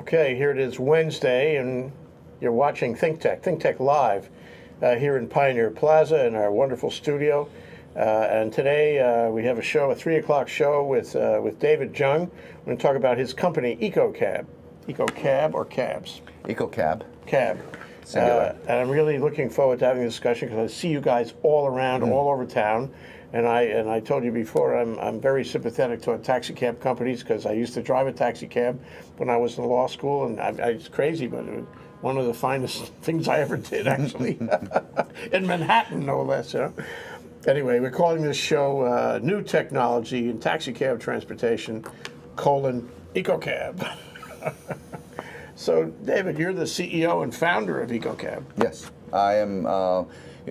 Okay, here it is Wednesday, and you're watching Think Tech Live here in Pioneer Plaza in our wonderful studio. And today we have a show, a 3 o'clock show with David Jung. We're going to talk about his company, EcoCab. EcoCab or cabs? EcoCab. Cab. And I'm really looking forward to having this discussion because I see you guys all around, all over town. And I told you before, I'm very sympathetic to taxi cab companies because I used to drive a taxi cab when I was in law school, and it's crazy, but it was one of the finest things I ever did, actually, in Manhattan, no less. You know? Anyway, we're calling this show New Technology in Taxi Cab Transportation, EcoCab. So, David, you're the CEO and founder of EcoCab. Yes, I am.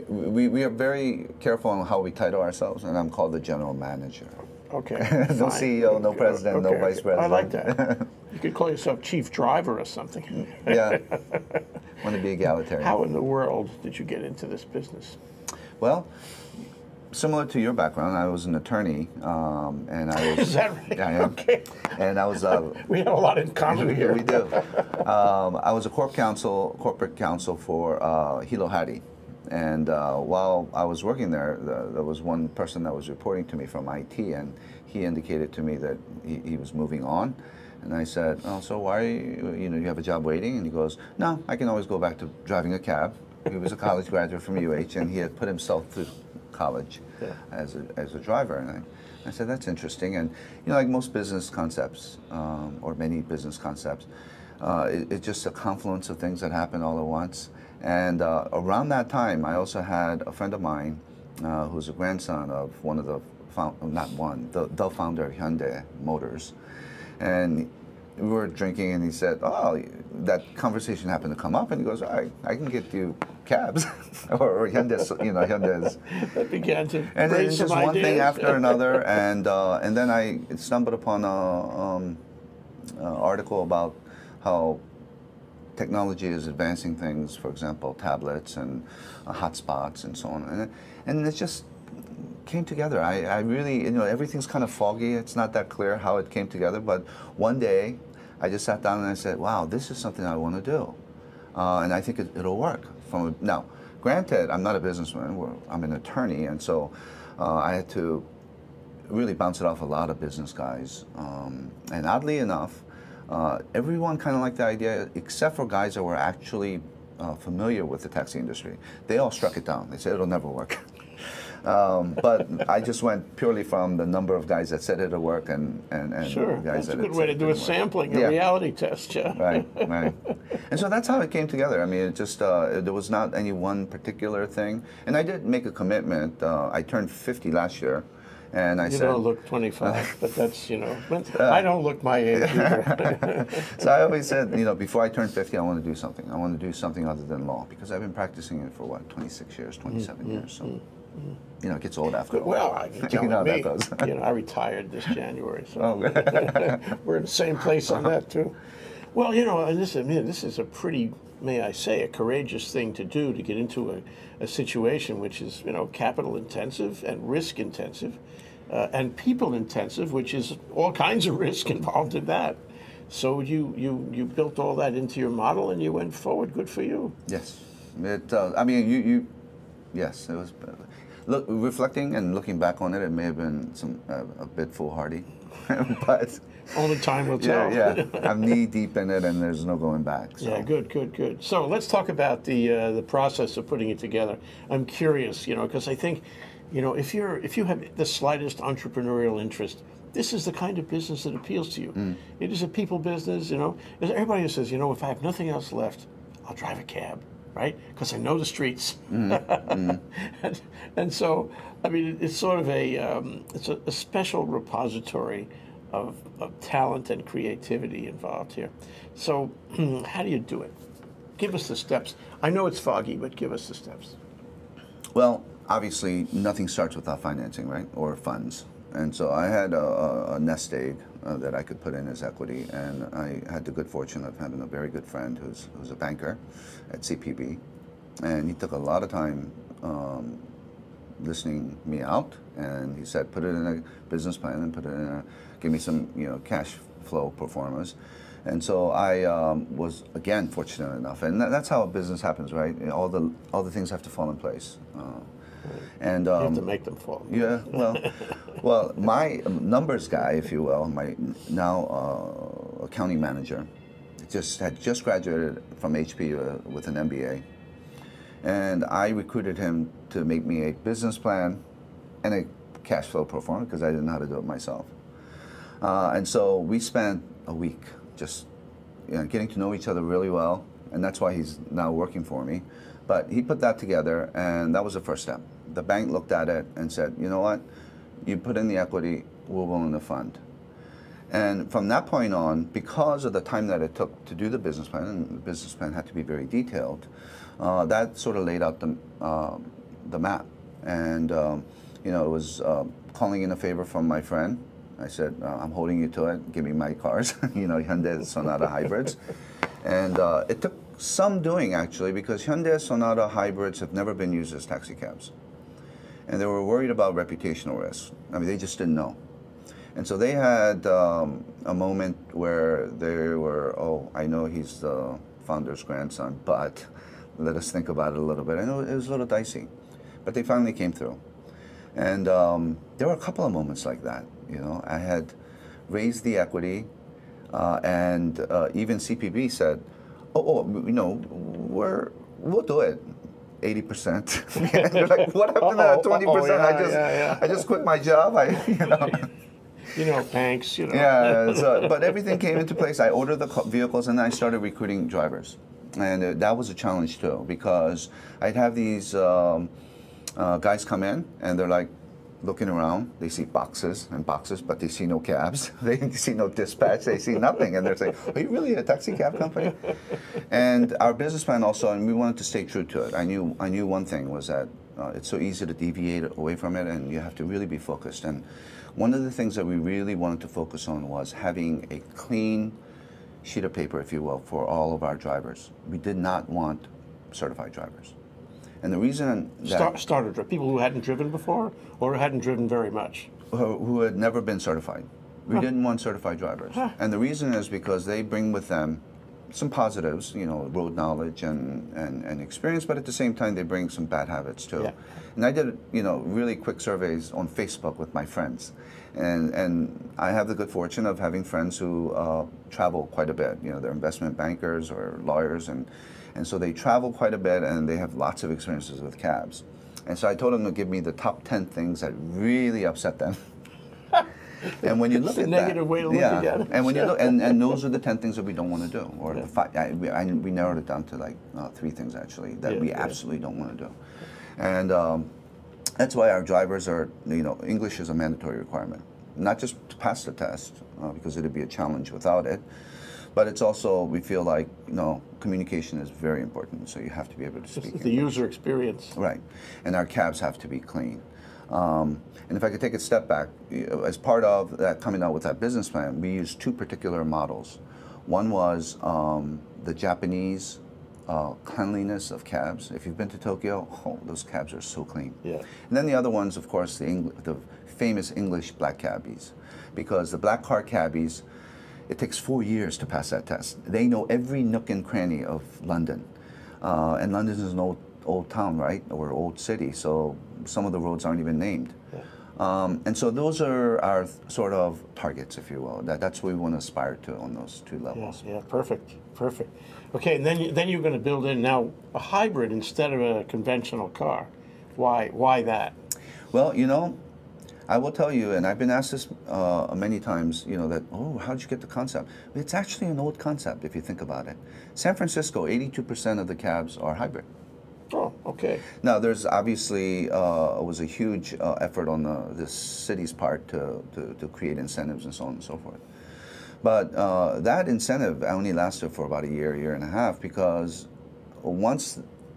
We are very careful on how we title ourselves, and I'm called the general manager. Okay. No CEO, no president, no vice president. I like that. You could call yourself chief driver or something. Yeah. Want to be egalitarian. How in the world did you get into this business? Well, similar to your background, I was an attorney, and I was. Is that right? Yeah, I am. Okay. And I was. We have a lot in common here. We do. I was a corporate counsel for Hilo Hattie. And while I was working there, there was one person that was reporting to me from IT, and he indicated to me that he was moving on. And I said, "Oh, so why? You have a job waiting?" And he goes, "No, I can always go back to driving a cab." He was a college graduate from UH, and he had put himself through college as a driver. And I said, "That's interesting." And like most business concepts, or many business concepts, it's just a confluence of things that happen all at once. And around that time, I also had a friend of mine who's a grandson of one of the the founder of Hyundai Motors. And we were drinking, and he said, "Oh, that conversation happened to come up." And he goes, "All right, I can get you cabs," or Hyundai's, Hyundai's. That began to and raise then just some one ideas. thing after another, and then I stumbled upon a article about how technology is advancing things, for example, tablets and hotspots and so on. And it just came together. I really, everything's kind of foggy. It's not that clear how it came together. But one day, I just sat down and I said, wow, this is something I want to do. And I think it'll work. Now, granted, I'm not a businessman. I'm an attorney. And so I had to really bounce it off a lot of business guys. And oddly enough, everyone kind of liked the idea, except for guys that were actually familiar with the taxi industry. They all struck it down. They said it'll never work. But I just went purely from the number of guys that said it'll work and sure, guys that's a good way to do a sampling, a reality test. Yeah. Right. And so that's how it came together. I mean, it just there was not any one particular thing. And I did make a commitment. I turned 50 last year. And I said, you don't look 25, but that's, I don't look my age either. So I always said, before I turn 50, I want to do something. I want to do something other than law, because I've been practicing it for, 26 years, 27 years. So, it gets old after a while. Well, you know how that goes. I retired this January, so we're in the same place on that, too. Well, and this is a pretty, may I say, a courageous thing to do, to get into a situation which is, capital intensive and risk intensive. And people intensive, which is all kinds of risk involved in that. So you built all that into your model and you went forward. Good for you. Yes, I mean, yes, it was. Look, reflecting and looking back on it, it may have been a bit foolhardy, but only time will tell. Yeah, I'm knee deep in it, and there's no going back. So. Yeah, good. So let's talk about the process of putting it together. I'm curious, because I think. If you have the slightest entrepreneurial interest, this is the kind of business that appeals to you. It is a people business, Everybody says, if I have nothing else left, I'll drive a cab, right? Because I know the streets. And so, I mean, it's sort of it's a special repository of talent and creativity involved here. So, how do you do it? Give us the steps. I know it's foggy, but give us the steps. Well, obviously, nothing starts without financing, right, or funds. And so I had a nest egg that I could put in as equity, and I had the good fortune of having a very good friend who's a banker at CPB, and he took a lot of time listening me out, and he said, put it in a business plan and give me some cash flow performance. And so I was again fortunate enough, and that's how a business happens, right? You know, all the things have to fall in place. And You have to make them fall. yeah, well, my numbers guy, if you will, my now accounting manager, had just graduated from HP with an MBA, and I recruited him to make me a business plan and a cash flow pro forma because I didn't know how to do it myself. And so we spent a week just getting to know each other really well, and that's why he's now working for me. But he put that together, and that was the first step. The bank looked at it and said, you know what, you put in the equity, we're willing to fund. And from that point on, because of the time that it took to do the business plan, and the business plan had to be very detailed, that sort of laid out the map. And you know, it was calling in a favor from my friend. I said, I'm holding you to it, give me my cars, you know, Hyundai Sonata hybrids. And it took some doing, actually, because Hyundai Sonata hybrids have never been used as taxi cabs. And they were worried about reputational risks. I mean, they just didn't know. And so they had a moment where they were, oh, I know he's the founder's grandson, but let us think about it a little bit. I know it was a little dicey, but they finally came through. And there were a couple of moments like that. You know, I had raised the equity, and even CPB said, oh, you know, we'll do it. 80%. And they're like, what happened to that 20%? I just quit my job. You know. You know, banks, you know. Yeah, so, but everything came into place. I ordered the vehicles, and I started recruiting drivers. And that was a challenge, too, because I'd have these guys come in, and they're like looking around. They see boxes and boxes, but they see no cabs. They see no dispatch. They see nothing. And they're saying, are you really a taxi cab company? And our business plan also, and we wanted to stay true to it. I knew one thing was that it's so easy to deviate away from it, and you have to really be focused. And one of the things that we really wanted to focus on was having a clean sheet of paper, if you will, for all of our drivers. We did not want certified drivers. And the reason that... Starter people who hadn't driven before or hadn't driven very much? Who had never been certified. We didn't want certified drivers. And the reason is because they bring with them some positives, you know, road knowledge and experience, but at the same time they bring some bad habits too. Yeah. And I did, you know, really quick surveys on Facebook with my friends. And I have the good fortune of having friends who travel quite a bit. You know, they're investment bankers or lawyers, and so they travel quite a bit, and they have lots of experiences with cabs. And so I told them to give me the top 10 things that really upset them. And when you look at that, negative way to look at it. And when you look, and those are the 10 things that we don't want to do, or we narrowed it down to like 3 things actually that we absolutely don't want to do. And that's why our drivers are, you know, English is a mandatory requirement, not just to pass the test because it'd be a challenge without it. But it's also, we feel like, you know, communication is very important, so you have to be able to speak. The user experience. Right. And our cabs have to be clean. And if I could take a step back, as part of that coming out with that business plan, we used 2 particular models. One was the Japanese cleanliness of cabs. If you've been to Tokyo, oh, those cabs are so clean. Yeah. And then the other one's, of course, the famous English black cabbies, because the black car cabbies, it takes 4 years to pass that test. They know every nook and cranny of London. And London is an old town, right? Or old city, so some of the roads aren't even named. Yeah. And so those are our sort of targets, if you will. That's what we want to aspire to on those 2 levels. Yeah, perfect. Okay, and then you're going to build in now a hybrid instead of a conventional car. Why that? Well, you know, I will tell you, and I've been asked this many times, you know, that, oh, how'd you get the concept? It's actually an old concept if you think about it. San Francisco, 82% of the cabs are hybrid. Oh, okay. Now, there's obviously was a huge effort on the city's part to create incentives and so on and so forth. But that incentive only lasted for about a year and a half, because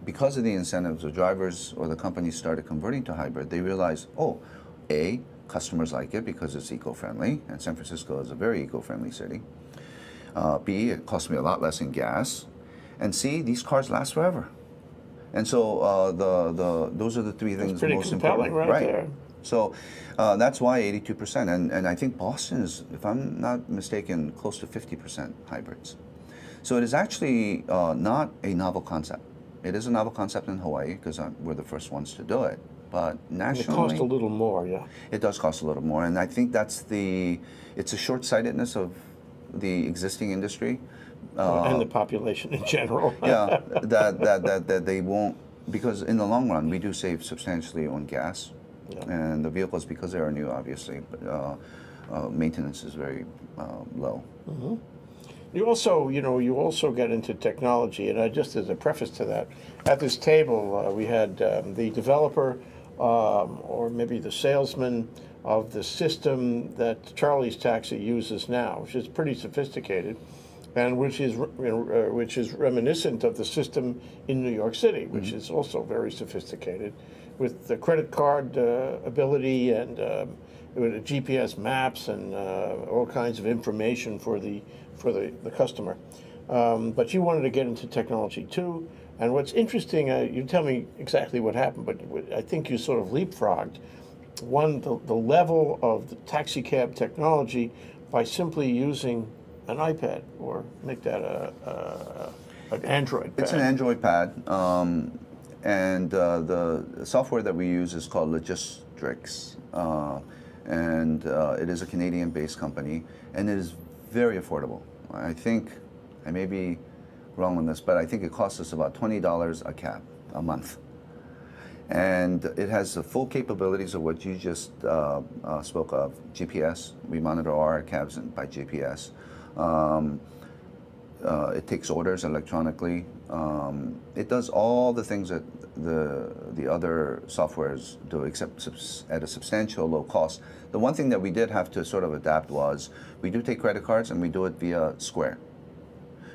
because of the incentives, the drivers or the companies started converting to hybrid. They realized, oh, A, customers like it because it's eco-friendly, and San Francisco is a very eco-friendly city. B, it costs me a lot less in gas. And C, these cars last forever. And so those are the 3 things pretty most compelling important. Right there. So that's why 82%. And I think Boston is, if I'm not mistaken, close to 50% hybrids. So it is actually not a novel concept. It is a novel concept in Hawaii because we're the first ones to do it. But nationally, it costs a little more, yeah. It does cost a little more, and I think it's a short-sightedness of the existing industry. And the population in general. Yeah, that they won't, because in the long run, we do save substantially on gas. Yeah. And the vehicles, because they are new, obviously, but maintenance is very low. Mm-hmm. You also get into technology, and just as a preface to that, at this table we had the developer or maybe the salesman of the system that Charlie's Taxi uses now, which is pretty sophisticated, and which is reminiscent of the system in New York City, which is also very sophisticated, with the credit card ability and with GPS maps and all kinds of information for the customer. But you wanted to get into technology too. And what's interesting, you tell me exactly what happened, but I think you sort of leapfrogged the level of the taxi cab technology by simply using an iPad, or make that an Android pad. It's an Android pad, and the software that we use is called Logistrix, and it is a Canadian-based company, and it is very affordable. I think, I may be wrong on this, but I think it costs us about $20 a cab a month. And it has the full capabilities of what you just spoke of, GPS. We monitor our cabs by GPS. It takes orders electronically. It does all the things that the other softwares do, except at a substantial low cost. The one thing that we did have to sort of adapt was we do take credit cards, and we do it via Square,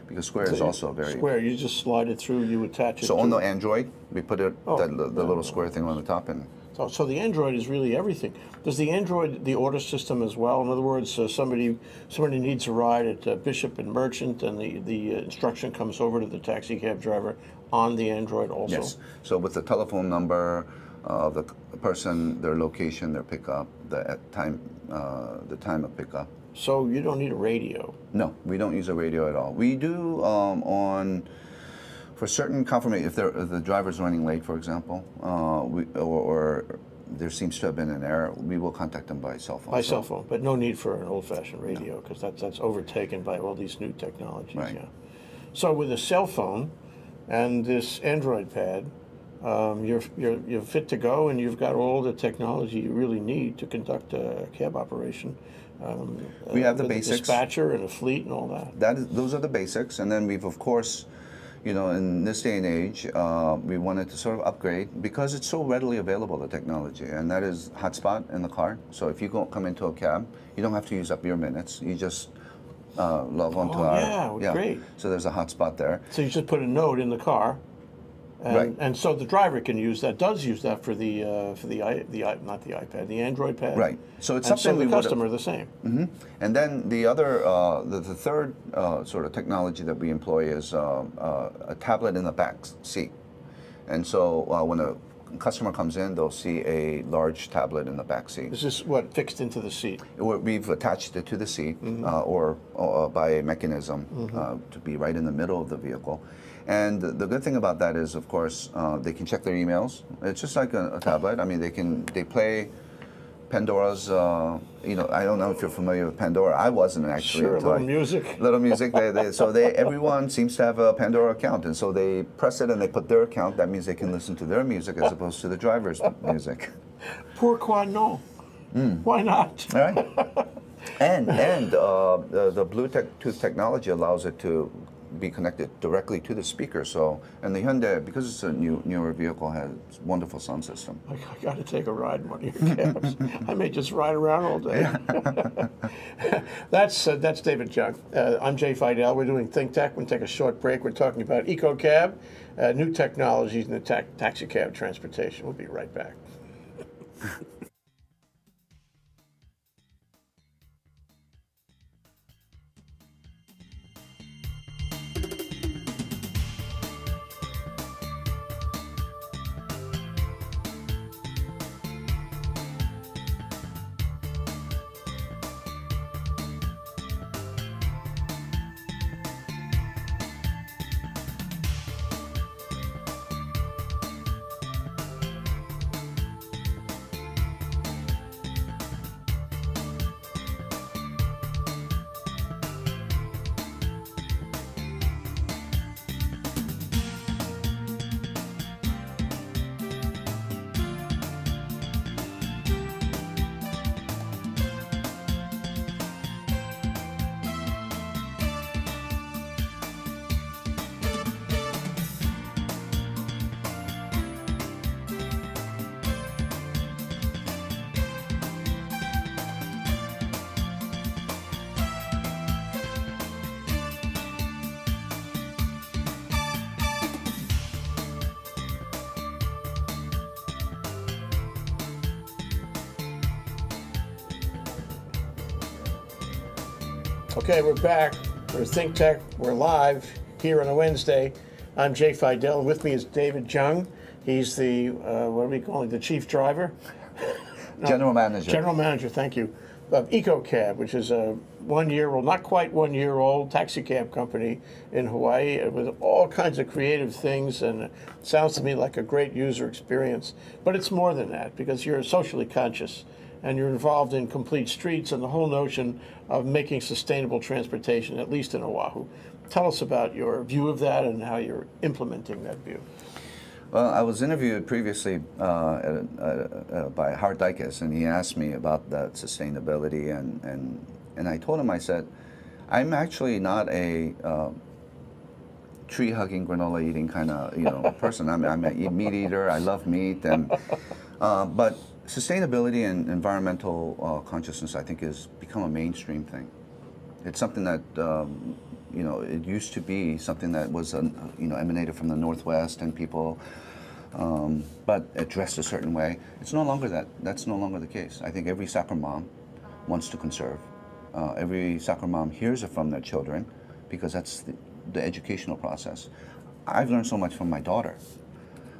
because Square is also very... Square, you just slide it through, you attach it So on the Android, we put it, the little square thing on the top, and... So the Android is really everything. Does the Android, the order system as well? In other words, somebody needs a ride at Bishop and Merchant, and the instruction comes over to the taxi cab driver on the Android also? Yes. So with the telephone number of the person, their location, their pickup, the time of pickup. So you don't need a radio? No, we don't use a radio at all. We do for certain confirmation, if the driver's running late, for example, or there seems to have been an error, we will contact them by cell phone. By cell phone, but no need for an old-fashioned radio, because that's overtaken by all these new technologies. Right. Yeah. So with a cell phone and this Android pad, you're fit to go, and you've got all the technology you really need to conduct a cab operation. We have the with basics. A dispatcher and a fleet and all that. Those are the basics, and then we've, of course, in this day and age, we wanted to sort of upgrade because it's so readily available, the technology, and that is hotspot in the car. So if you come into a cab, you don't have to use up your minutes. You just log on to our... Yeah, great. So there's a hotspot there. So you just put a note in the car, and, right. And so the driver can use that, does use that for not the iPad, the Android pad. Right. So it's and something so the customer the same. Mm-hmm. And then the other, the third sort of technology that we employ is a tablet in the back seat. And so when a customer comes in, they'll see a large tablet in the back seat. Is this what, fixed into the seat? We've attached it to the seat, or by a mechanism to be right in the middle of the vehicle. And the good thing about that is, of course, they can check their emails. It's just like a tablet. I mean, they play Pandora's, I don't know if you're familiar with Pandora. I wasn't actually. Sure, little music. Little music. Everyone seems to have a Pandora account, and so they press it and they put their account. That means they can listen to their music as opposed to the driver's music. Pourquoi non? Why not? All right. And the Bluetooth technology allows it to be connected directly to the speaker. So, and the Hyundai, because it's a newer vehicle, has wonderful sound system. I got to take a ride in one of your cabs. I may just ride around all day. That's David Jung. I'm Jay Fidel. We're doing Think Tech. We'll take a short break. We're talking about EcoCab, new technologies in the taxi cab transportation. We'll be right back. Okay, we're back. We're Think Tech. We're live here on a Wednesday. I'm Jay Fidel, and with me is David Jung. He's the, what are we calling, the chief driver? No, General manager. General manager, thank you, of EcoCab, which is a 1 year old, not quite 1 year old taxi cab company in Hawaii with all kinds of creative things, and it sounds to me like a great user experience. But it's more than that, because you're socially conscious and you're involved in complete streets and the whole notion of making sustainable transportation, at least in Oahu. Tell us about your view of that and how you're implementing that view. Well, I was interviewed previously by Howard Dykes, and he asked me about that sustainability, and I told him, I said, I'm actually not a tree-hugging, granola-eating kind of person. I'm a meat eater. I love meat, and but sustainability and environmental consciousness, I think, has become a mainstream thing. It's something that it used to be something that was emanated from the Northwest, and people but addressed a certain way. It's no longer that. That's no longer the case. I think every soccer mom wants to conserve. Every soccer mom hears it from their children, because that's the educational process. I've learned so much from my daughter.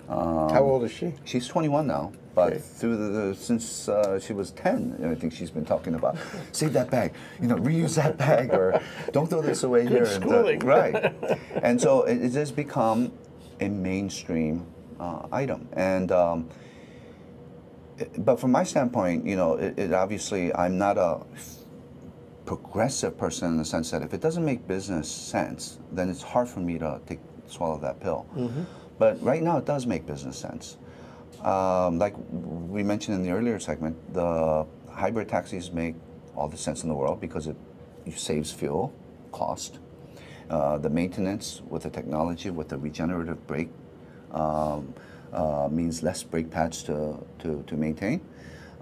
How old is she? She's 21 now, but Okay. since she was 10, I think she's been talking about, save that bag, reuse that bag, or don't throw this away here. schooling. Right. And so it has become a mainstream item. And but from my standpoint, it obviously, I'm not a progressive person in the sense that if it doesn't make business sense, then it's hard for me to swallow that pill. Mm-hmm. But right now, it does make business sense. Like we mentioned in the earlier segment, the hybrid taxis make all the sense in the world because it saves fuel cost. The maintenance with the technology, with the regenerative brake, means less brake pads to maintain.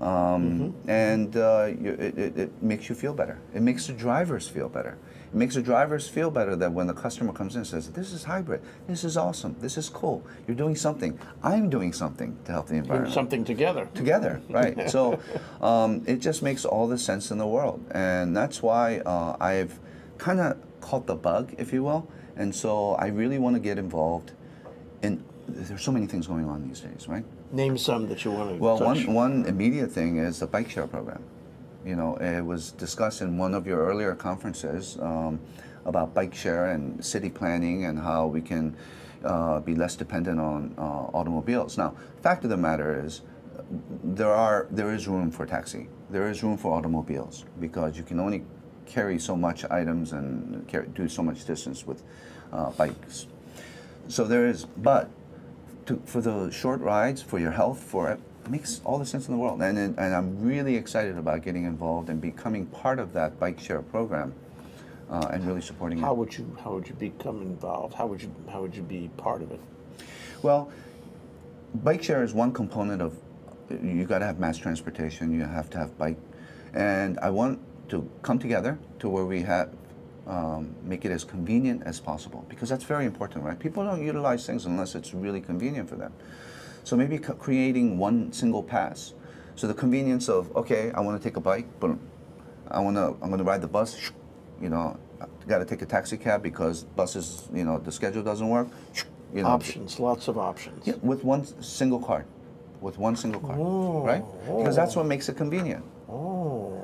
And it makes you feel better. It makes the drivers feel better. It makes the drivers feel better that when the customer comes in and says, this is hybrid, this is awesome, this is cool, you're doing something, I'm doing something to help the environment. Doing something together. Together, right. So it just makes all the sense in the world. And that's why I've kind of caught the bug, if you will. And so I really want to get involved in, there's so many things going on these days, right? Name some that you want to Well, touch. one immediate thing is the bike share program. It was discussed in one of your earlier conferences about bike share and city planning and how we can be less dependent on automobiles. Now, fact of the matter is, there is room for taxi. There is room for automobiles because you can only carry so much items and do so much distance with bikes. So there is, but for the short rides, for your health, it makes all the sense in the world. And I'm really excited about getting involved and becoming part of that bike share program and really supporting How it. would you become involved? How would you be part of it? Well, bike share is one component of, you got to have mass transportation, you have to have bike. And I want to come together to where we have make it as convenient as possible, because that's very important, right? People don't utilize things unless it's really convenient for them. So maybe creating one single pass. So the convenience of, okay, I want to take a bike, boom. I'm gonna ride the bus, got to take a taxi cab because buses, the schedule doesn't work. Options, lots of options. Yeah, with one single card. Right? Because that's what makes it convenient.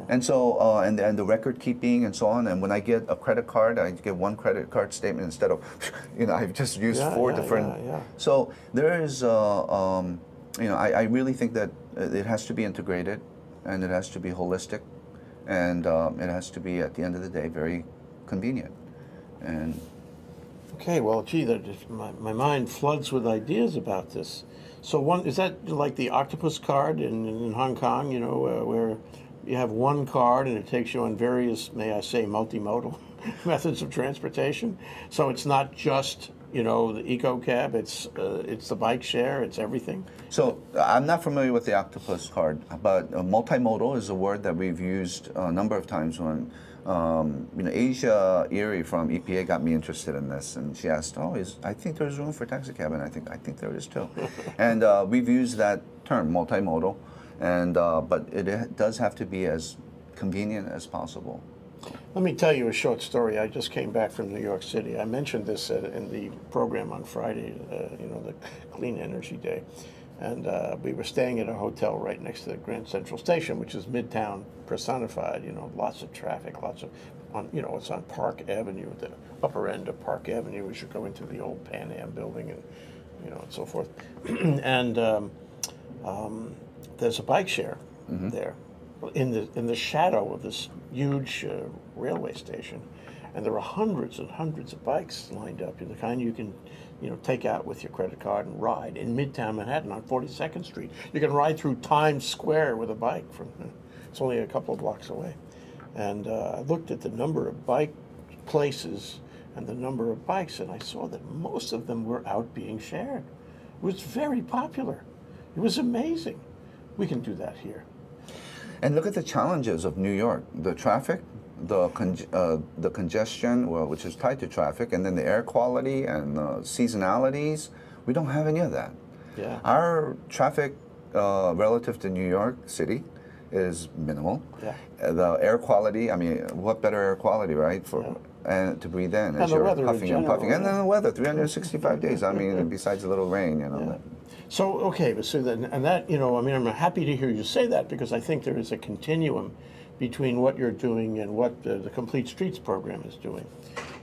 And so, and the record keeping and so on. And when I get a credit card, I get one credit card statement instead of, I've just used four different. So there is, I really think that it has to be integrated, and it has to be holistic, and it has to be, at the end of the day, very convenient. And okay, well, gee, my mind floods with ideas about this. So is that like the octopus card in Hong Kong, where you have one card and it takes you on various, may I say, multimodal methods of transportation? So it's not just, the EcoCab, it's the bike share, it's everything? So I'm not familiar with the octopus card, but multimodal is a word that we've used a number of times when Asia Erie from EPA got me interested in this, and she asked, I think there's room for taxi cab, and I think there is too. And we've used that term, multimodal, and but it does have to be as convenient as possible. Let me tell you a short story. I just came back from New York City. I mentioned this in the program on Friday, the Clean Energy Day. And we were staying at a hotel right next to the Grand Central Station, which is Midtown personified, lots of traffic, it's on Park Avenue, the upper end of Park Avenue as you go into the old Pan Am building and so forth. And there's a bike share there in the shadow of this huge railway station, and there are hundreds and hundreds of bikes lined up, the kind you can take out with your credit card and ride in Midtown Manhattan on 42nd Street. You can ride through Times Square with a bike it's only a couple of blocks away. And I looked at the number of bike places and the number of bikes, and I saw that most of them were out being shared. It was very popular. It was amazing. We can do that here. And look at the challenges of New York: the traffic, the congestion, which is tied to traffic, and then the air quality and seasonalities. We don't have any of that. Yeah. Our traffic relative to New York City is minimal. Yeah. The air quality, I mean, what better air quality, right? And to breathe in as you're puffing and puffing. And then the weather, 365 days. I mean, besides a little rain, Yeah. So, okay, so then, and that, I'm happy to hear you say that, because I think there is a continuum between what you're doing and what the Complete Streets program is doing.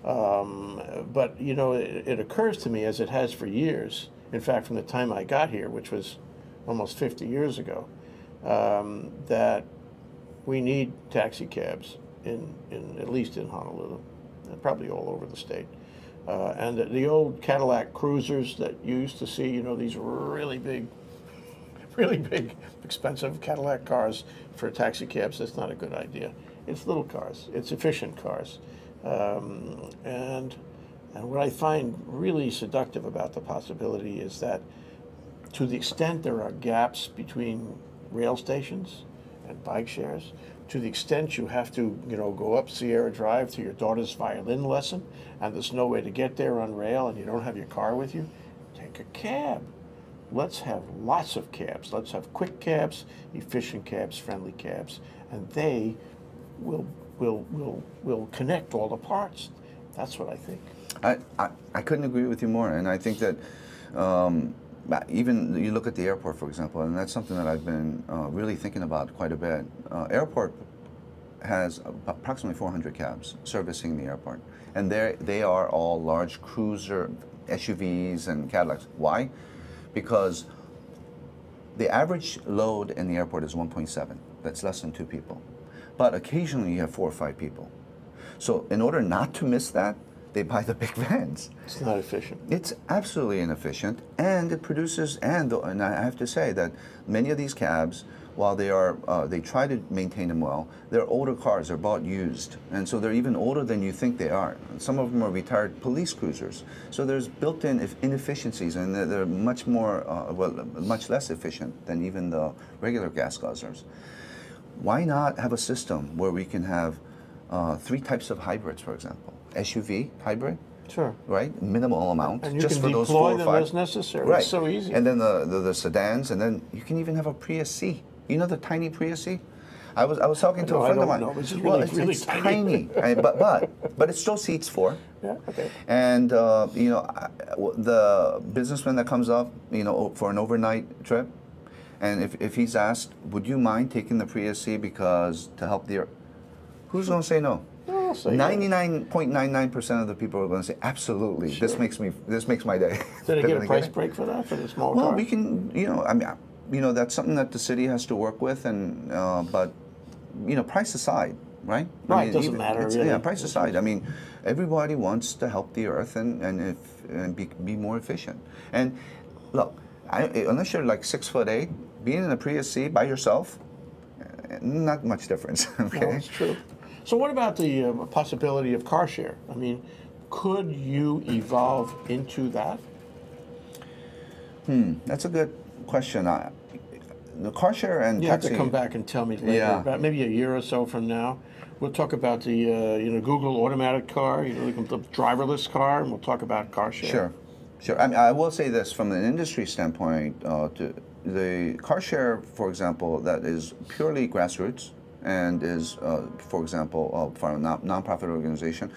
But, it occurs to me, as it has for years, in fact, from the time I got here, which was almost 50 years ago, that we need taxi cabs in at least in Honolulu, and probably all over the state. And the old Cadillac Cruisers that you used to see, these really big, expensive Cadillac cars for taxi cabs, that's not a good idea. It's little cars. It's efficient cars. And what I find really seductive about the possibility is that to the extent there are gaps between rail stations and bike shares, to the extent you have to, go up Sierra Drive to your daughter's violin lesson, and there's no way to get there on rail, and you don't have your car with you, take a cab. Let's have lots of cabs. Let's have quick cabs, efficient cabs, friendly cabs, and they will connect all the parts. That's what I think. I couldn't agree with you more, and I think that even you look at the airport, for example, and that's something that I've been really thinking about quite a bit. Airport has approximately 400 cabs servicing the airport, and they are all large cruiser SUVs and Cadillacs. Why? Because the average load in the airport is 1.7. That's less than 2 people. But occasionally you have 4 or 5 people. So in order not to miss that, they buy the big vans. It's not efficient. It's absolutely inefficient, and it produces, and I have to say that many of these cabs, while they try to maintain them well, they're older cars, they're bought used, and so they're even older than you think they are. Some of them are retired police cruisers. So there's built-in inefficiencies, and they're much much less efficient than even the regular gas guzzlers. Why not have a system where we can have 3 types of hybrids, for example? SUV hybrid, sure, right? Minimal amount, and you just can for those 4 or 5. Deploy them as necessary. Right. It's so easy. And then the sedans, and then you can even have a Prius C. You know the tiny Prius C? I was talking to a friend of mine. It's really, it's tiny, but it still seats 4. Yeah. Okay. And the businessman that comes up, for an overnight trip, and if he's asked, would you mind taking the Prius C because to help the, who's going to say no? 99.99% of the people are going to say, absolutely. Sure. This makes my day. Did they get a price break for that, for the small car? Well, we can, that's something that the city has to work with, and but price aside, right? Right, it doesn't matter really. Yeah, price aside. I mean, everybody wants to help the earth and be more efficient. And look, unless you're like 6'8", being in a Prius C by yourself, not much difference. Okay, no, it's true. So what about the possibility of car share? I mean, could you evolve into that? That's a good question. The car share and you taxi. have to come back and tell me later, about maybe a year or so from now. We'll talk about the Google automatic car, the driverless car, and we'll talk about car share. Sure. I mean, I will say this from an industry standpoint. The car share, for example, that is purely grassroots, and is, for example, for a nonprofit organization,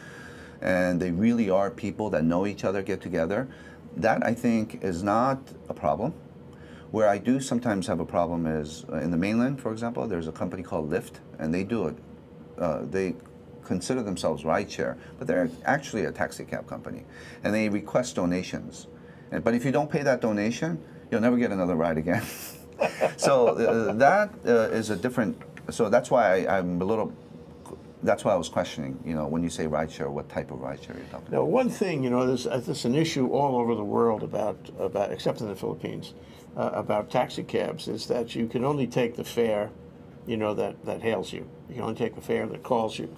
and they really are people that know each other, get together, that I think is not a problem. Where I do sometimes have a problem is in the mainland, for example, there's a company called Lyft, and they do it. They consider themselves rideshare, but they're actually a taxi cab company, and they request donations. But if you don't pay that donation, you'll never get another ride again. So that is a different. So that's why I'm a little. That's why I was questioning. You know, when you say rideshare, what type of rideshare you're talking about? Now, one thing, you know, there's an issue all over the world about except in the Philippines, about taxi cabs, is that you can only take the fare, you know, that hails you. You can only take the fare that calls you.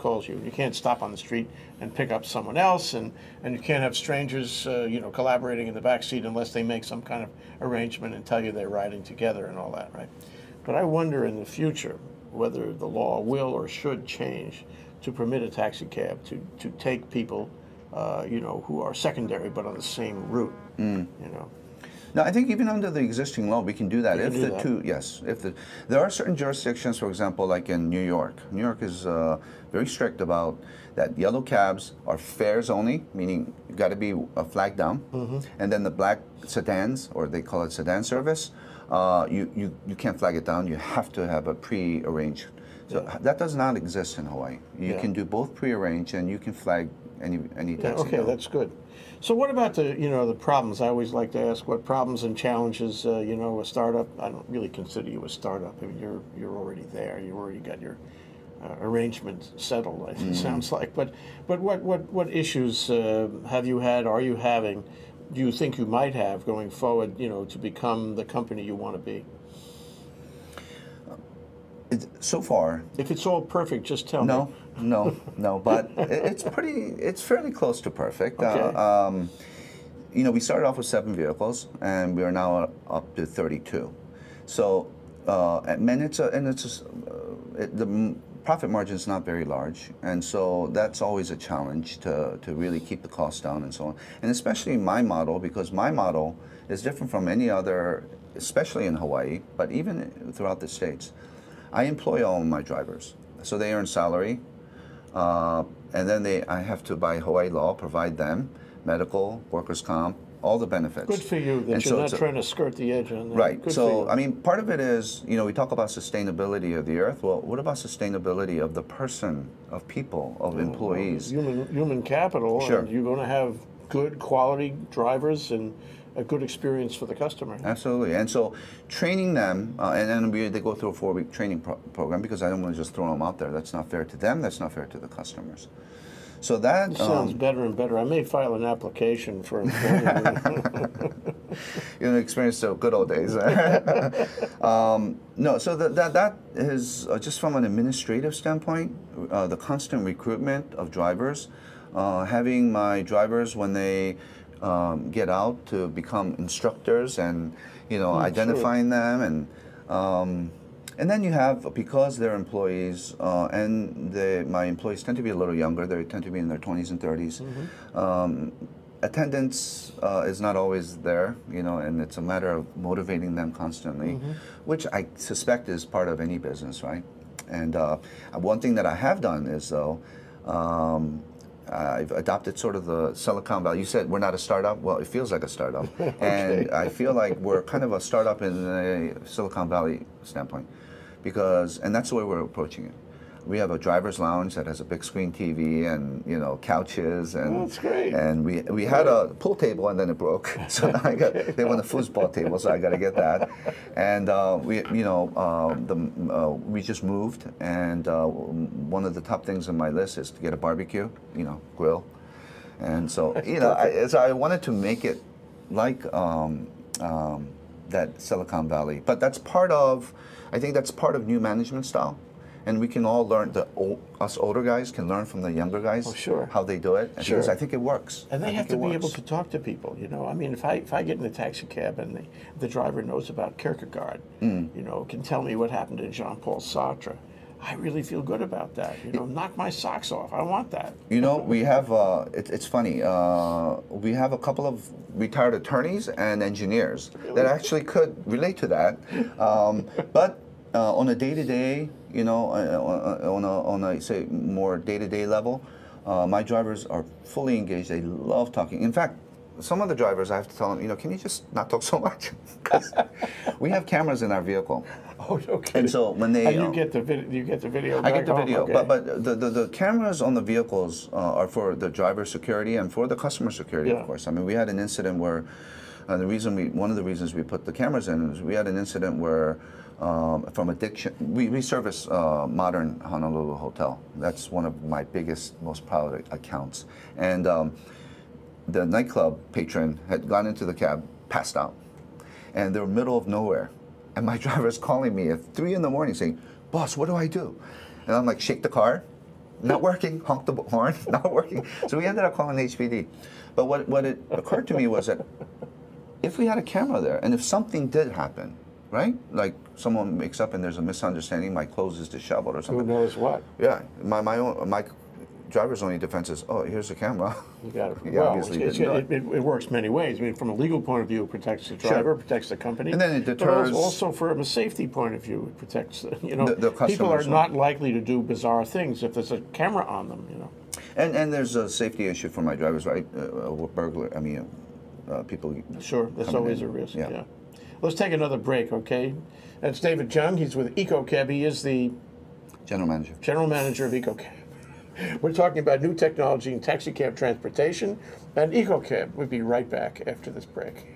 You can't stop on the street and pick up someone else, and you can't have strangers, you know, collaborating in the back seat unless they make some kind of arrangement and tell you they're riding together and all that, right? But I wonder in the future whether the law will or should change to permit a taxi cab to take people, you know, who are secondary but on the same route, you know. No, I think even under the existing law, we can do that. Yes, there are certain jurisdictions, for example, like in New York. New York is very strict about that. Yellow cabs are fares only, meaning you got to be flagged down, and then the black sedans, or they call it sedan service, you can't flag it down. You have to have a pre-arranged. So that does not exist in Hawaii. You can do both pre-arranged, and you can flag any taxi. Okay, that's good. So what about the problems? I always like to ask what problems and challenges a startup. I don't really consider you a startup. I mean, you're already there. You already got your arrangement settled. It sounds like. But what issues have you had? Are you having? Do you think you might have going forward? You know, to become the company you want to be. So far, if it's all perfect, just tell me. No, but it's fairly close to perfect. Okay. You know, we started off with 7 vehicles, and we are now up to 32. So, the profit margin is not very large, and so that's always a challenge to really keep the costs down and so on. And especially my model, because my model is different from any other, especially in Hawaii, but even throughout the States. I employ all of my drivers, so they earn salary, and then I have to, by Hawaii law, provide them medical, workers' comp, all the benefits. Good for you that you're not trying to skirt the edge on that. Right. Good so, I mean, part of it is, you know, we talk about sustainability of the earth. Well, what about sustainability of the person, of people, of employees? Human capital. Sure. And you're going to have good quality drivers and a good experience for the customer. Absolutely. And so training them, and then they go through a 4-week training program, because I don't want to just throw them out there. That's not fair to them. That's not fair to the customers. So that sounds better and better. I may file an application for employment. You know, experience the good old days. No, so that is just from an administrative standpoint, the constant recruitment of drivers, having my drivers when they get out to become instructors, and identifying them, and then you have, because they're employees, and my employees tend to be a little younger. They tend to be in their 20s and 30s. Attendance is not always there, and it's a matter of motivating them constantly, which I suspect is part of any business, right? And one thing that I have done is, though, I've adopted sort of the Silicon Valley. You said we're not a startup. Well, it feels like a startup. Okay. And I feel like we're kind of a startup in a Silicon Valley standpoint, and that's the way we're approaching it. We have a driver's lounge that has a big screen TV and couches, and that's great. And we had a pool table, and then it broke, so now they want a foosball table, so I got to get that. And we just moved, and one of the top things on my list is to get a barbecue, grill, and so so I wanted to make it like that Silicon Valley, but I think that's part of new management style. And we can all learn, us older guys can learn from the younger guys how they do it. Because I think it works. And they have to be able to talk to people, I mean, if I get in a taxi cab and the driver knows about Kierkegaard, can tell me what happened to Jean-Paul Sartre, I really feel good about that. Knock my socks off. I want that. We have, it's funny, we have a couple of retired attorneys and engineers that actually could relate to that. But On a day-to-day, you know, on a say more day-to-day level, my drivers are fully engaged. They love talking. In fact, some of the drivers, I have to tell them, you know, can you just not talk so much? Because we have cameras in our vehicle. Oh, okay. And so when they, and you get the video. I get the video, okay. but the cameras on the vehicles are for the driver security and for the customer security, of course. I mean, we had an incident where one of the reasons we put the cameras in is we had an incident where from addiction, we service modern Honolulu Hotel. That's one of my biggest, most proud accounts, and the nightclub patron had gone into the cab, passed out, and they're middle of nowhere. And my driver's calling me at 3 in the morning saying, "Boss, what do I do?" And I'm like, "Shake the car." Not working. Honk the horn. Not working. So we ended up calling HPD. But what it occurred to me was that if we had a camera there, and if something did happen, right? Like someone wakes up and there's a misunderstanding, my clothes is disheveled or something. Who knows what? Yeah. My driver's only defense is, oh, here's the camera. You got it. He well, obviously didn't know it. It works many ways. I mean, from a legal point of view, it protects the driver, protects the company. And then it deters. But also from a safety point of view, it protects, the people are customers. not likely to do bizarre things if there's a camera on them, you know. And there's a safety issue for my drivers, right? Burglar, I mean, people. Sure, that's always in. a risk, Yeah. yeah. Let's take another break, okay? That's David Jung. He's with EcoCab. He is the General manager. General Manager of EcoCab. We're talking about new technology in taxi cab transportation and EcoCab. We'll be right back after this break.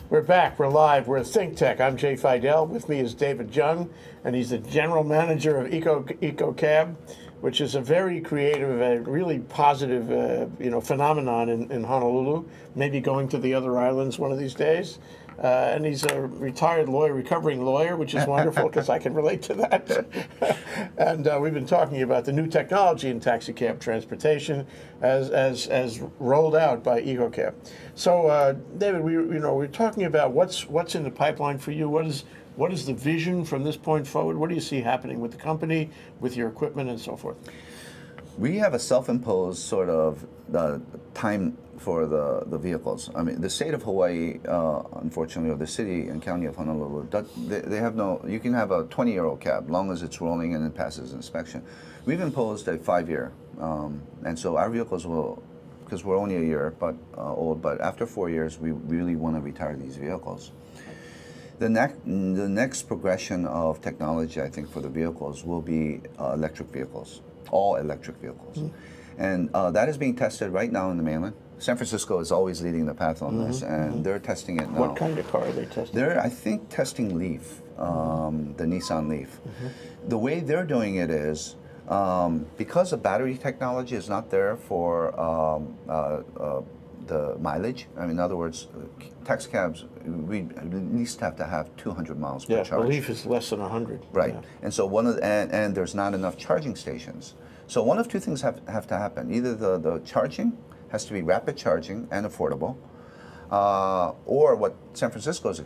We're back. We're live. We're at Think Tech. I'm Jay Fidel. With me is David Jung, and he's the general manager of EcoCab, which is a very creative, really positive, phenomenon in Honolulu. Maybe going to the other islands one of these days. And he's a retired lawyer, recovering lawyer, which is wonderful because I can relate to that. And we've been talking about the new technology in taxi cab transportation as rolled out by EcoCab. So, David, we're talking about what's in the pipeline for you. What is the vision from this point forward? What do you see happening with the company, with your equipment, and so forth? We have a self-imposed sort of time for the vehicles. I mean, the state of Hawaii, unfortunately, or the city and county of Honolulu, they have no, you can have a 20-year-old cab, long as it's rolling and it passes inspection. We've imposed a 5-year, and so our vehicles will, because we're only a year old, but after 4 years, we really want to retire these vehicles. The next progression of technology, I think, for the vehicles will be electric vehicles, all electric vehicles. And that is being tested right now in the mainland. San Francisco is always leading the path on this, and they're testing it now. What kind of car are they testing? They're, I think, testing Leaf, the Nissan Leaf. The way they're doing it is, because the battery technology is not there for the mileage. I mean, in other words, taxi cabs, we at least have to have 200 miles per charge. Yeah, the Leaf is less than 100. Right, Yeah. and so and there's not enough charging stations. So one of two things have to happen. Either the charging has to be rapid charging and affordable, or what San Francisco is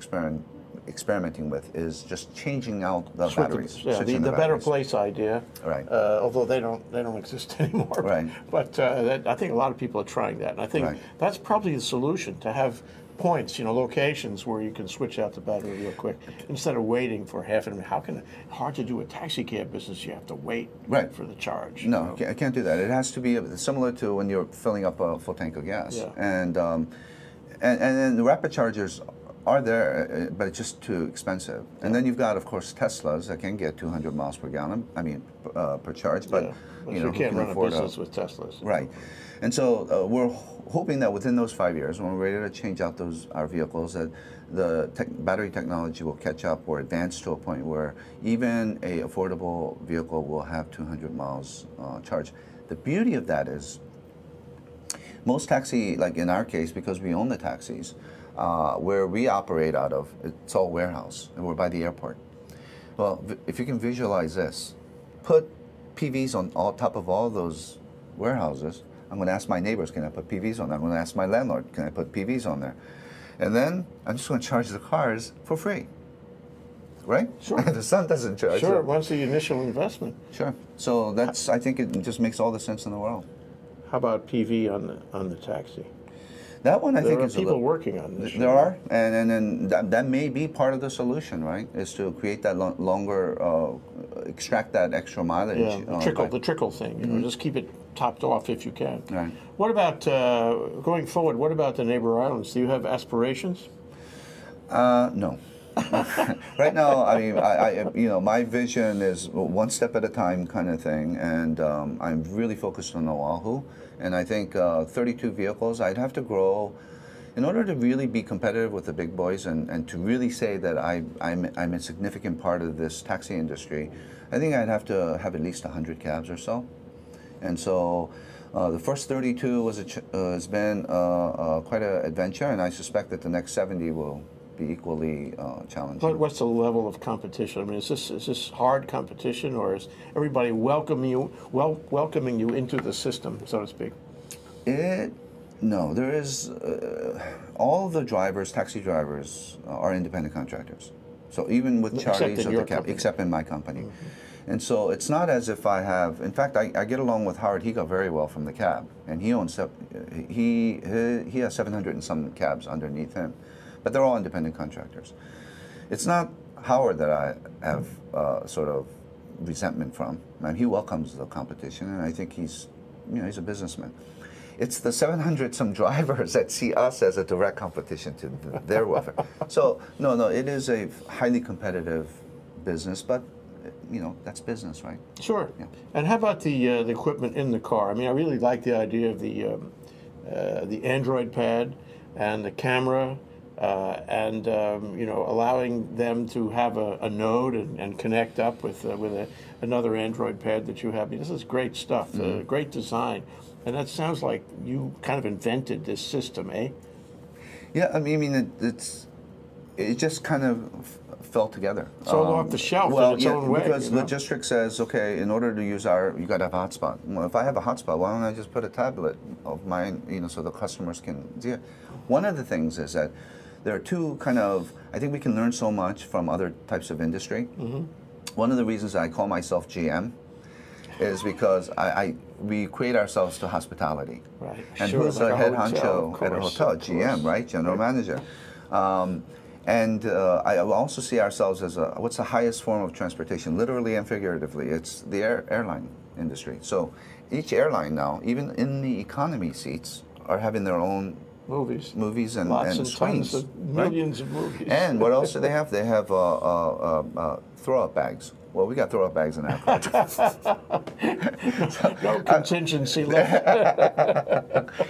experimenting with is just changing out the batteries. Yeah, the Better batteries. Place idea. Right. Although they don't exist anymore. Right. But I think a lot of people are trying that, and I think Right. that's probably the solution, to have points, locations where you can switch out the battery real quick instead of waiting for half an hour. How can hard to do a taxi cab business? You have to wait Right. for the charge. No, I can't do that. It has to be similar to when you're filling up a full tank of gas. Yeah. And then the rapid chargers are there, but it's just too expensive. And then you've got, of course, Teslas that can get 200 miles per gallon. I mean, per charge. But you who can't can run a afford business with Teslas. Right. And so we're hoping that within those 5 years, when we're ready to change out our vehicles, that the battery technology will catch up or advance to a point where even a affordable vehicle will have 200 miles charge. The beauty of that is most taxi, like in our case, because we own the taxis, where we operate out of, it's all warehouse, and we're by the airport. Well, if you can visualize this, put PVs on top of all those warehouses. I'm going to ask my neighbors, can I put PVs on there? I'm going to ask my landlord, can I put PVs on there? And then I'm just going to charge the cars for free, right? Sure. The sun doesn't charge. Sure, once the initial investment. Sure. So I think it just makes all the sense in the world. How about PV on the taxi? That one I think is there are people working on this. There are, and that may be part of the solution, right? Is to create that longer, extract that extra mileage. Yeah, the trickle thing. Just keep it topped off if you can. Right. What about going forward? What about the neighbor islands? Do you have aspirations? No. Right now, I mean, my vision is one step at a time kind of thing, and I'm really focused on Oahu. And I think 32 vehicles, I'd have to grow in order to really be competitive with the big boys and to really say that I'm a significant part of this taxi industry. I think I'd have to have at least 100 cabs or so. And so the first 32 has been quite an adventure, and I suspect that the next 70 will be equally challenging. What's the level of competition? I mean, is this hard competition, or is everybody welcoming you into the system, so to speak? No, there is. All the drivers, taxi drivers, are independent contractors. So even with Charlie's or the cab, except in my company. And so it's not as if I have. In fact, I get along with Howard. He got very well from the cab, and he owns. He has 700 and some cabs underneath him. But they're all independent contractors. It's not Howard that I have sort of resentment from. I mean, he welcomes the competition, and I think he's a businessman. It's the 700 some drivers that see us as a direct competition to their welfare. So no, it is a highly competitive business, but that's business, right? Sure. Yeah. And how about the equipment in the car? I mean, I really like the idea of the Android pad and the camera. Allowing them to have a node and connect up with another Android pad that you have. I mean, this is great stuff, great design, and that sounds like you kind of invented this system, eh? Yeah, I mean, it just kind of fell together. It's all off the shelf in its own way. Because logistics says, okay, in order to use you got to have a hotspot. Well, if I have a hotspot, why don't I just put a tablet of mine, so the customers can see it? One of the things is that there are two I think we can learn so much from other types of industry. One of the reasons I call myself GM is because we equate ourselves to hospitality. Right. And sure, who's like the head honcho at a hotel? GM, right? General manager. And I also see ourselves as what's the highest form of transportation, literally and figuratively? It's the airline industry. So each airline now, even in the economy seats, are having their own movies and screens, tons of millions of movies. And what else do they have? They have throw-up bags. Well, we got throw-up bags in our car. No contingency left.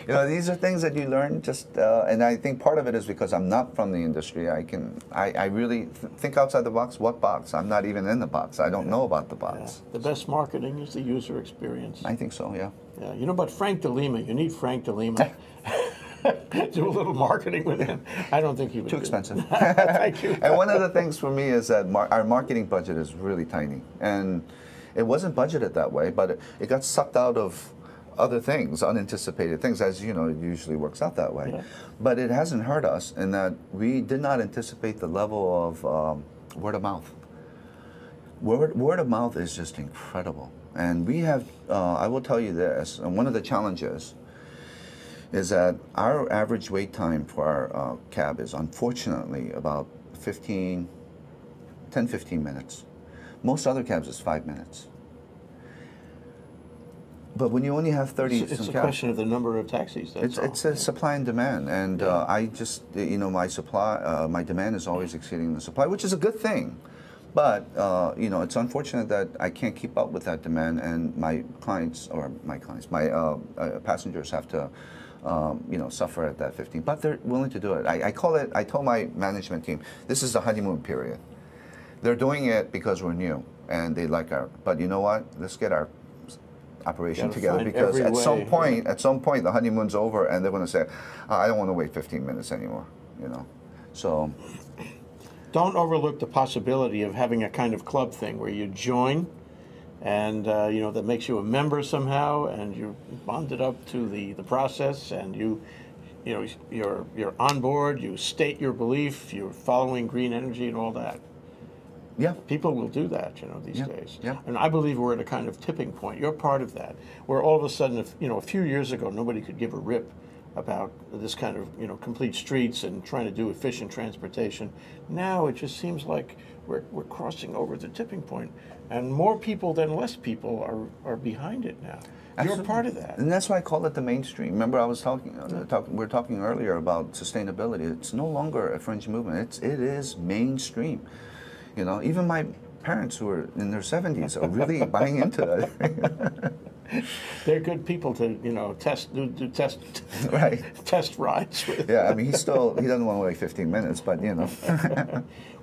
These are things that you learn and I think part of it is because I'm not from the industry. I really think outside the box. What box? I'm not even in the box. I don't know about the box. Yeah. The best marketing is the user experience. I think so, yeah. Yeah, but Frank DeLima, you need Frank DeLima. Do a little marketing with him. I don't think he would. Too expensive. Thank you. And one of the things for me is that our marketing budget is really tiny, and it wasn't budgeted that way, but it got sucked out of other things, unanticipated things, as you know, it usually works out that way. Yeah. But it hasn't hurt us in that we did not anticipate the level of word of mouth. Word of mouth is just incredible. And we have, I will tell you this, and one of the challenges is that our average wait time for our cab is unfortunately about 10, 15 minutes. Most other cabs is 5 minutes. But when you only have 30 it's a question of the number of taxis. It's a supply and demand, and I just, you know, my demand is always exceeding the supply, which is a good thing. But you know, it's unfortunate that I can't keep up with that demand, and my passengers have to, you know, suffer at that 15. But they're willing to do it. I told my management team, this is the honeymoon period. They're doing it because we're new and they like our. But you know what? Let's get our operation together, because at some point the honeymoon's over and they're going to say, I don't want to wait 15 minutes anymore. You know, so. Don't overlook the possibility of having a kind of club thing where you join, and you know, that makes you a member somehow, and you're bonded up to the process, and you know, you're on board. You state your belief. You're following green energy and all that. Yeah, people will do that, you know, these days. Yeah. And I believe we're at a kind of tipping point. You're part of that, where all of a sudden, you know, a few years ago, nobody could give a rip about this kind of, you know, complete streets and trying to do efficient transportation. Now it just seems like we're crossing over the tipping point, and more people than less people are behind it now. Absolutely. You're part of that, and that's why I call it the mainstream. Remember, I was talking. We were talking earlier about sustainability. It's no longer a fringe movement. It is mainstream. You know, even my parents who are in their 70s are really buying into that. They're good people to, you know, do test right. test rides with. Yeah, I mean, he doesn't want to wait 15 minutes, but you know.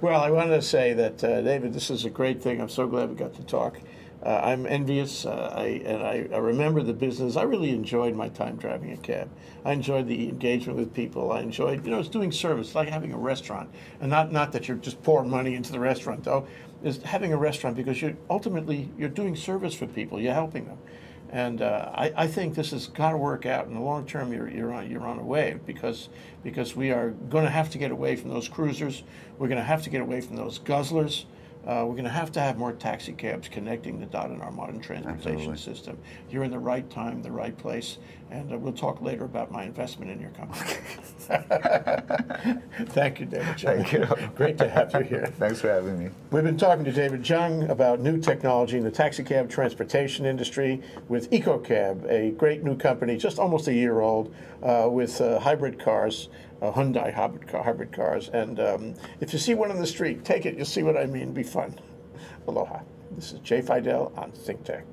Well, I wanted to say that, David, this is a great thing. I'm so glad we got to talk. I'm envious, I remember the business. I really enjoyed my time driving a cab. I enjoyed the engagement with people. I enjoyed, you know, it's doing service, like having a restaurant. And not that you're just pouring money into the restaurant, though. Is having a restaurant, because ultimately you're doing service for people. You're helping them. And I think this has got to work out in the long term. You're on a wave, because we are going to have to get away from those cruisers. We're going to have to get away from those guzzlers. We're going to have more taxi cabs connecting the dot in our modern transportation system. You're in the right time, the right place, and we'll talk later about my investment in your company. Thank you, David Jung. Thank you. Great to have you here. Thanks for having me. We've been talking to David Jung about new technology in the taxi cab transportation industry with EcoCab, a great new company, just almost a year old, with hybrid cars. Hyundai hybrid cars, and if you see one on the street, take it. You'll see what I mean. Be fun. Aloha. This is Jay Fidel on ThinkTech.